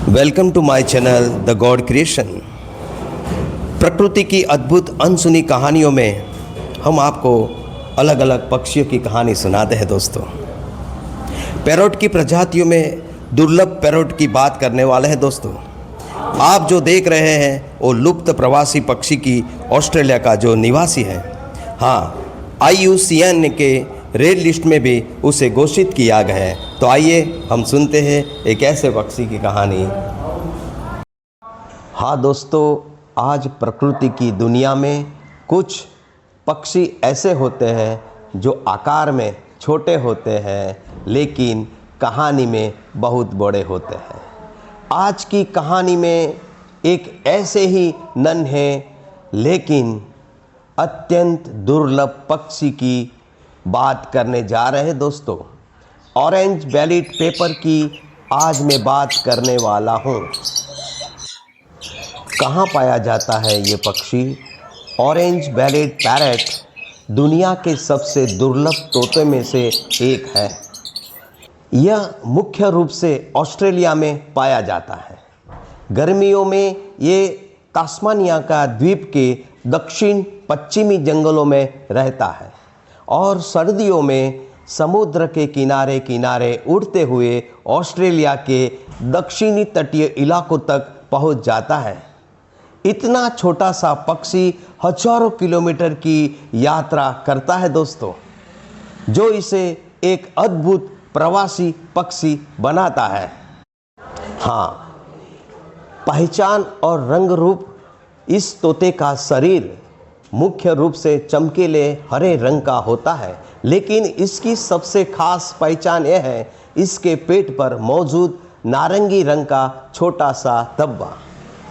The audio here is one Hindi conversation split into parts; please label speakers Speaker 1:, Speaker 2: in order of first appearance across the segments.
Speaker 1: Welcome to my channel the god creation. प्रकृति की अद्भुत अनसुनी कहानियों में हम आपको अलग अलग पक्षियों की कहानी सुनाते हैं दोस्तों। पैरोट की प्रजातियों में दुर्लभ पैरोट की बात करने वाले हैं दोस्तों। आप जो देख रहे हैं वो लुप्त प्रवासी पक्षी की ऑस्ट्रेलिया का जो निवासी है। हाँ, IUCN के रेड लिस्ट में भी उसे घोषित किया गया है। तो आइए हम सुनते हैं एक ऐसे पक्षी की कहानी। हाँ दोस्तों, आज प्रकृति की दुनिया में कुछ पक्षी ऐसे होते हैं जो आकार में छोटे होते हैं लेकिन कहानी में बहुत बड़े होते हैं। आज की कहानी में एक ऐसे ही नन्हे लेकिन अत्यंत दुर्लभ पक्षी की बात करने जा रहे हैं दोस्तों। ऑरेंज बेलीड पेपर की आज मैं बात करने वाला हूँ। कहाँ पाया जाता है ये पक्षी? ऑरेंज बेलीड पैरट दुनिया के सबसे दुर्लभ तोते में से एक है। यह मुख्य रूप से ऑस्ट्रेलिया में पाया जाता है। गर्मियों में ये तास्मानिया का द्वीप के दक्षिण पश्चिमी जंगलों में रहता है और सर्दियों में समुद्र के किनारे किनारे उड़ते हुए ऑस्ट्रेलिया के दक्षिणी तटीय इलाकों तक पहुंच जाता है। इतना छोटा सा पक्षी हजारों किलोमीटर की यात्रा करता है दोस्तों, जो इसे एक अद्भुत प्रवासी पक्षी बनाता है। हाँ, पहचान और रंग रूप इस तोते का शरीर मुख्य रूप से चमकीले हरे रंग का होता है, लेकिन इसकी सबसे खास पहचान यह है इसके पेट पर मौजूद नारंगी रंग का छोटा सा धब्बा।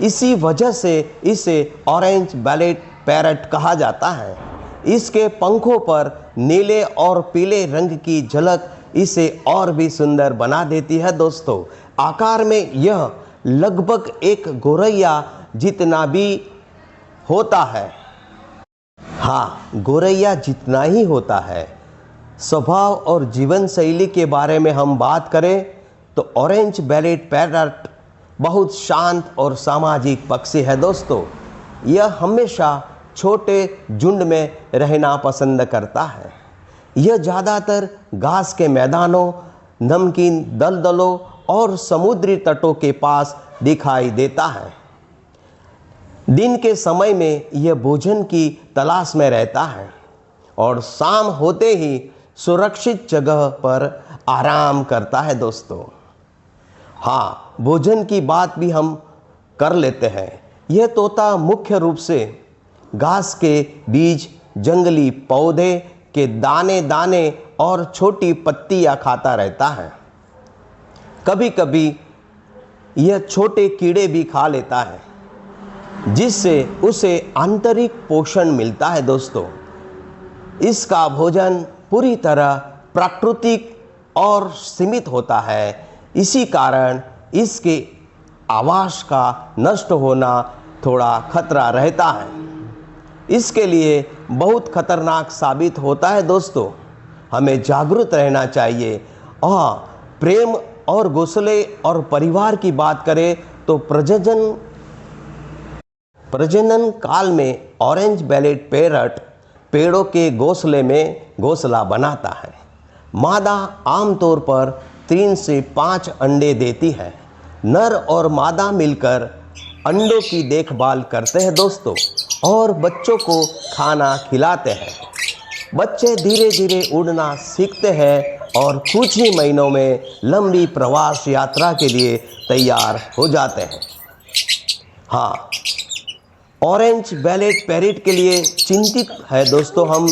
Speaker 1: इसी वजह से इसे ऑरेंज बेलीड पैरट कहा जाता है। इसके पंखों पर नीले और पीले रंग की झलक इसे और भी सुंदर बना देती है दोस्तों। आकार में यह लगभग एक गौरैया जितना भी होता है। हाँ, गौरैया जितना ही होता है। स्वभाव और जीवन शैली के बारे में हम बात करें तो ऑरेंज बेलीड पैरट बहुत शांत और सामाजिक पक्षी है दोस्तों। यह हमेशा छोटे झुंड में रहना पसंद करता है। यह ज़्यादातर घास के मैदानों, नमकीन दलदलों और समुद्री तटों के पास दिखाई देता है। दिन के समय में यह भोजन की तलाश में रहता है और शाम होते ही सुरक्षित जगह पर आराम करता है दोस्तों। हाँ, भोजन की बात भी हम कर लेते हैं। यह तोता मुख्य रूप से घास के बीज, जंगली पौधे के दाने दाने और छोटी पत्तियां खाता रहता है। कभी कभी यह छोटे कीड़े भी खा लेता है, जिससे उसे आंतरिक पोषण मिलता है दोस्तों। इसका भोजन पूरी तरह प्राकृतिक और सीमित होता है। इसी कारण इसके आवास का नष्ट होना थोड़ा खतरा रहता है। इसके लिए बहुत खतरनाक साबित होता है दोस्तों। हमें जागरूक रहना चाहिए। प्रेम और घोंसले और परिवार की बात करें तो प्रजनन काल में ऑरेंज बेलीड पैरट पेड़ों के घोंसले में घोंसला बनाता है। मादा आमतौर पर 3 से 5 अंडे देती है। नर और मादा मिलकर अंडों की देखभाल करते हैं दोस्तों और बच्चों को खाना खिलाते हैं। बच्चे धीरे धीरे उड़ना सीखते हैं और कुछ ही महीनों में लंबी प्रवास यात्रा के लिए तैयार हो जाते हैं। हाँ, ऑरेंज बेलीड पैरट के लिए चिंतित है दोस्तों हम,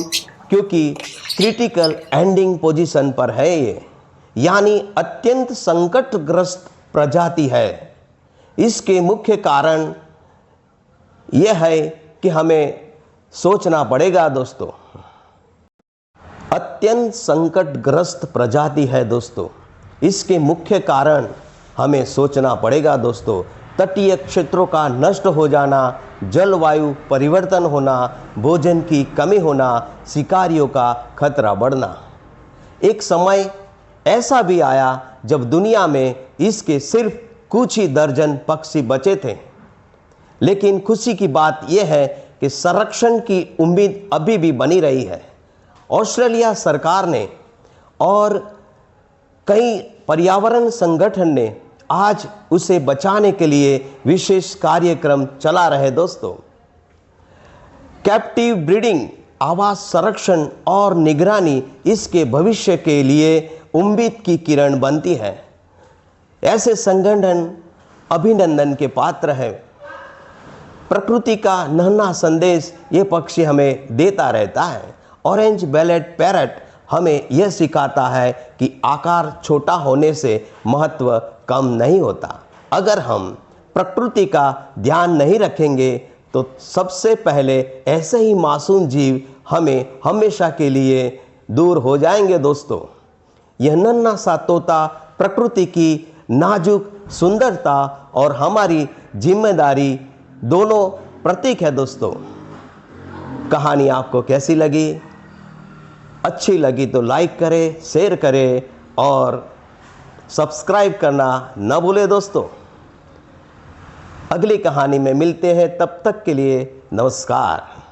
Speaker 1: क्योंकि क्रिटिकल एंडिंग पोजीशन पर है ये, यानी अत्यंत संकटग्रस्त प्रजाति है। इसके मुख्य कारण यह है कि हमें सोचना पड़ेगा दोस्तों। अत्यंत संकटग्रस्त प्रजाति है दोस्तों। इसके मुख्य कारण हमें सोचना पड़ेगा दोस्तों। तटीय क्षेत्रों का नष्ट हो जाना, जलवायु परिवर्तन होना, भोजन की कमी होना, शिकारियों का खतरा बढ़ना। एक समय ऐसा भी आया जब दुनिया में इसके सिर्फ कुछ ही दर्जन पक्षी बचे थे। लेकिन खुशी की बात यह है कि संरक्षण की उम्मीद अभी भी बनी रही है। ऑस्ट्रेलिया सरकार ने और कई पर्यावरण संगठन ने आज उसे बचाने के लिए विशेष कार्यक्रम चला रहे। दोस्तों, कैप्टिव ब्रीडिंग, आवास संरक्षण और निगरानी इसके भविष्य के लिए उम्मीद की किरण बनती है। ऐसे संगठन अभिनंदन के पात्र है। प्रकृति का नन्हा संदेश ये पक्षी हमें देता रहता है। ऑरेंज बेलेट पैरट हमें यह सिखाता है कि आकार छोटा होने से महत्व कम नहीं होता। अगर हम प्रकृति का ध्यान नहीं रखेंगे तो सबसे पहले ऐसे ही मासूम जीव हमें हमेशा के लिए दूर हो जाएंगे। दोस्तों, यह नन्हा सा तोता प्रकृति की नाजुक सुंदरता और हमारी जिम्मेदारी दोनों प्रतीक है। दोस्तों, कहानी आपको कैसी लगी? अच्छी लगी तो लाइक करें, शेयर करें और सब्सक्राइब करना न भूलें। दोस्तों, अगली कहानी में मिलते हैं, तब तक के लिए नमस्कार।